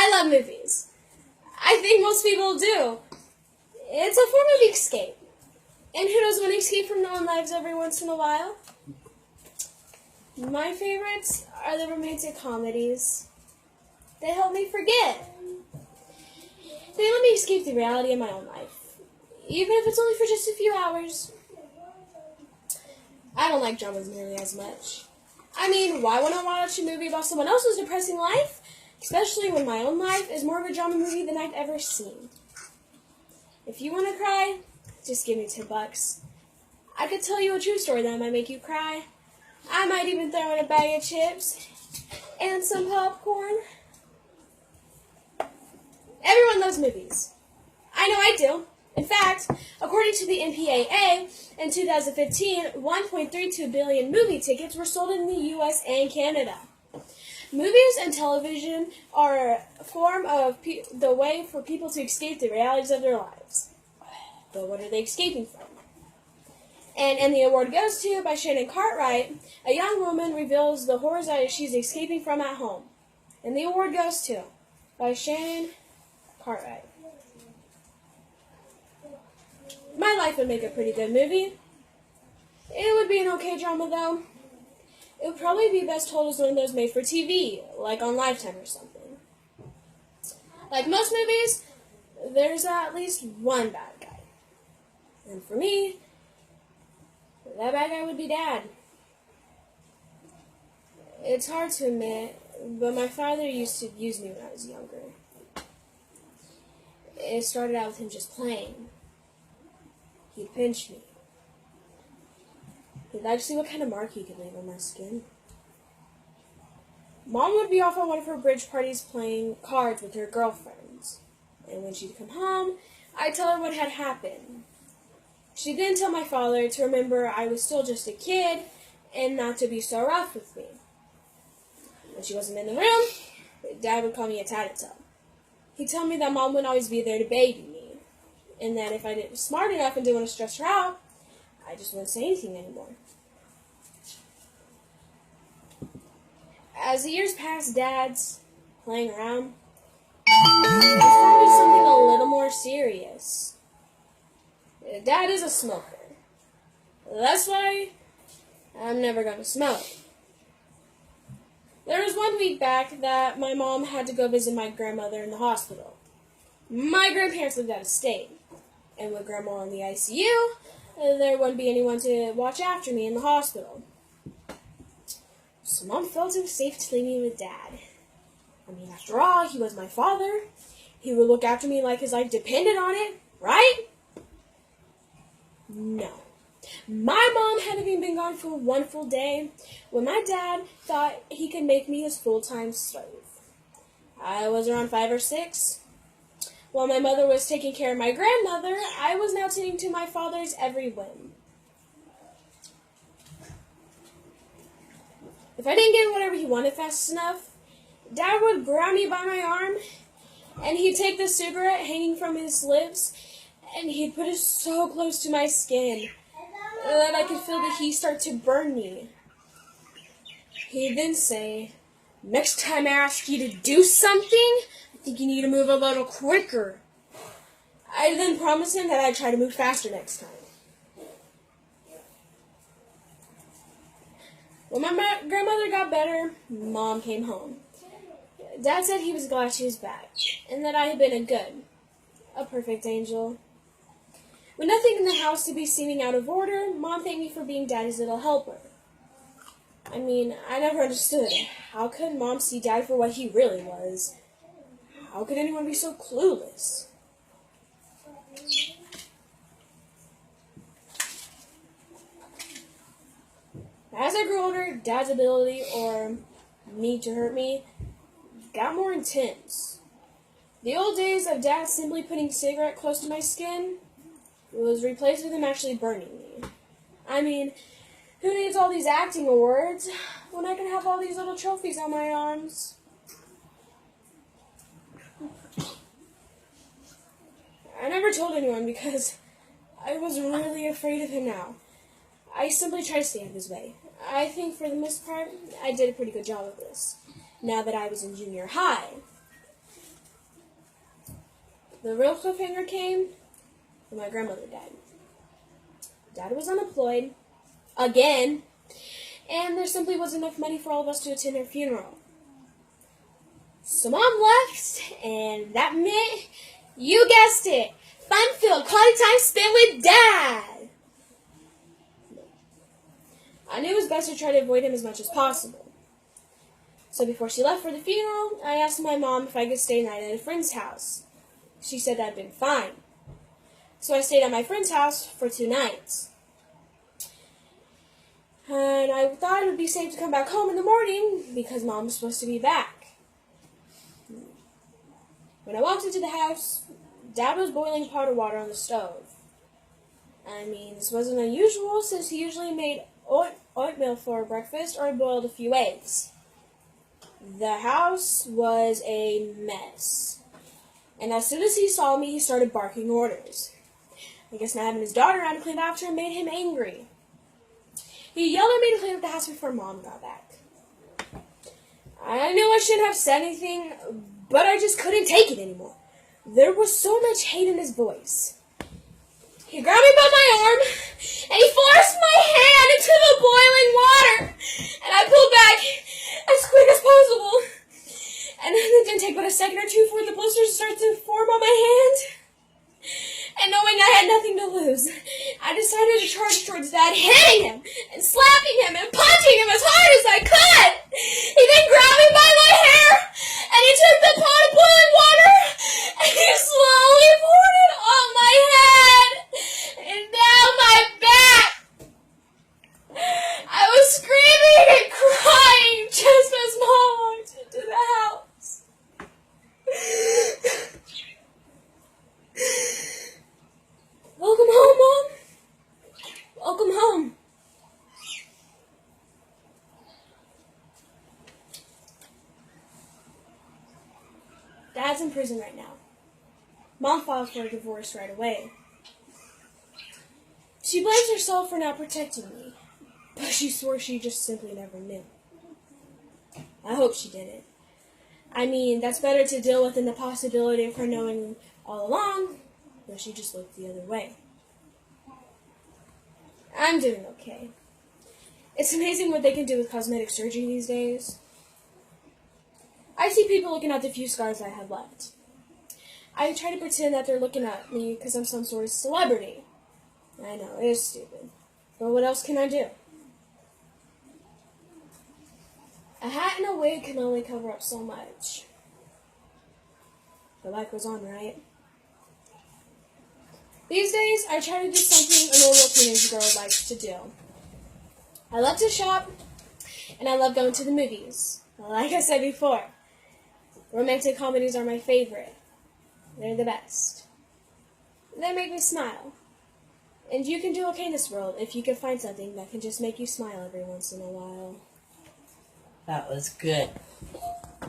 I love movies. I think most people do. It's a form of escape. And who doesn't want to escape from their own lives every once in a while? My favorites are the romantic comedies. They help me forget. They let me escape the reality of my own life, even if it's only for just a few hours. I don't like dramas nearly as much. I mean, why would I watch a movie about someone else's depressing life? Especially when my own life is more of a drama movie than I've ever seen. If you want to cry, just give me $10. I could tell you a true story that might make you cry. I might even throw in a bag of chips and some popcorn. Everyone loves movies. I know I do. In fact, according to the NPAA, in 2015, 1.32 billion movie tickets were sold in the U.S. and Canada. Movies and television are a form of the way for people to escape the realities of their lives. But what are they escaping from? And the award goes to, by Shannon Cartwright, a young woman reveals the horrors that she's escaping from at home. And the award goes to, by Shannon Cartwright. My life would make a pretty good movie. It would be an okay drama, though. It would probably be best told as one of those made for TV, like on Lifetime or something. Like most movies, there's at least one bad guy. And for me, that bad guy would be Dad. It's hard to admit, but my father used to abuse me when I was younger. It started out with him just playing. He'd pinch me. He'd like to see what kind of mark he could leave on my skin. Mom would be off on one of her bridge parties playing cards with her girlfriends. And when she'd come home, I'd tell her what had happened. She didn't tell my father to remember I was still just a kid and not to be so rough with me. When she wasn't in the room, Dad would call me a tattletale. He'd tell me that Mom wouldn't always be there to baby me, and that if I didn't was smart enough and didn't want to stress her out, I just wouldn't say anything anymore. As the years passed, Dad's playing around. It's started to be something a little more serious. Dad is a smoker. That's why I'm never going to smoke. There was one week back that my mom had to go visit my grandmother in the hospital. My grandparents lived out of state, and with Grandma in the ICU, there wouldn't be anyone to watch after me in the hospital. So Mom felt it was safe to leave me with Dad. I mean, after all, he was my father. He would look after me like his life depended on it, right? No. My mom hadn't even been gone for one full day when my dad thought he could make me his full-time slave. I was around 5 or 6. While my mother was taking care of my grandmother, I was now tending to my father's every whim. If I didn't get whatever he wanted fast enough, Dad would grab me by my arm, and he'd take the cigarette hanging from his lips, and he'd put it so close to my skin that I could feel the heat start to burn me. He'd then say, "Next time I ask you to do something, I think you need to move a little quicker." I'd then promise him that I'd try to move faster next time. When my grandmother got better, Mom came home. Dad said he was glad she was back, and that I had been a perfect angel. With nothing in the house to be seeming out of order, Mom thanked me for being Daddy's little helper. I mean, I never understood. How could Mom see Dad for what he really was? How could anyone be so clueless? As I grew older, Dad's ability, or need to hurt me, got more intense. The old days of Dad simply putting a cigarette close to my skin was replaced with him actually burning me. I mean, who needs all these acting awards when I can have all these little trophies on my arms? I never told anyone because I was really afraid of him now. I simply tried to stay out of his way. I think for the most part, I did a pretty good job of this, now that I was in junior high. The real cliffhanger came when my grandmother died. Dad was unemployed, again, and there simply wasn't enough money for all of us to attend her funeral. So Mom left, and that meant, you guessed it, fun-filled quality time spent with Dad. I knew it was best to try to avoid him as much as possible. So before she left for the funeral, I asked my mom if I could stay the night at a friend's house. She said that'd been fine. So I stayed at my friend's house for 2 nights. And I thought it would be safe to come back home in the morning because Mom was supposed to be back. When I walked into the house, Dad was boiling a pot of water on the stove. I mean, this wasn't unusual since he usually made oatmeal for breakfast or boiled a few eggs. The house was a mess. And as soon as he saw me, he started barking orders. I guess not having his daughter around to clean after him made him angry. He yelled at me to clean up the house before Mom got back. I knew I shouldn't have said anything, but I just couldn't take it anymore. There was so much hate in his voice. He grabbed me by my arm, and he forced my hand into the boiling water, and I pulled back as quick as possible. And then it didn't take but a second or two for the blisters to start to form on my hand. And knowing I had nothing to lose, I decided to charge towards Dad, hitting him and slapping him and punching him as hard as I could. He then grabbed me by my hair, and he took the pot of boiling water, and he slowly poured it on my head and down my back. I was screaming and crying just as Mom walked into the house. Welcome home, Mom. Welcome home. Dad's in prison right now. Mom filed for a divorce right away. She blames herself for not protecting me, but she swore she just simply never knew. I hope she didn't. I mean, that's better to deal with than the possibility of her knowing all along, but she just looked the other way. I'm doing okay. It's amazing what they can do with cosmetic surgery these days. I see people looking at the few scars I have left. I try to pretend that they're looking at me because I'm some sort of celebrity. I know, it is stupid. But what else can I do? A hat and a wig can only cover up so much. But life goes on, right? These days, I try to do something a normal teenage girl likes to do. I love to shop, and I love going to the movies. Like I said before, romantic comedies are my favorite. They're the best. They make me smile. And you can do okay in this world if you can find something that can just make you smile every once in a while. That was good.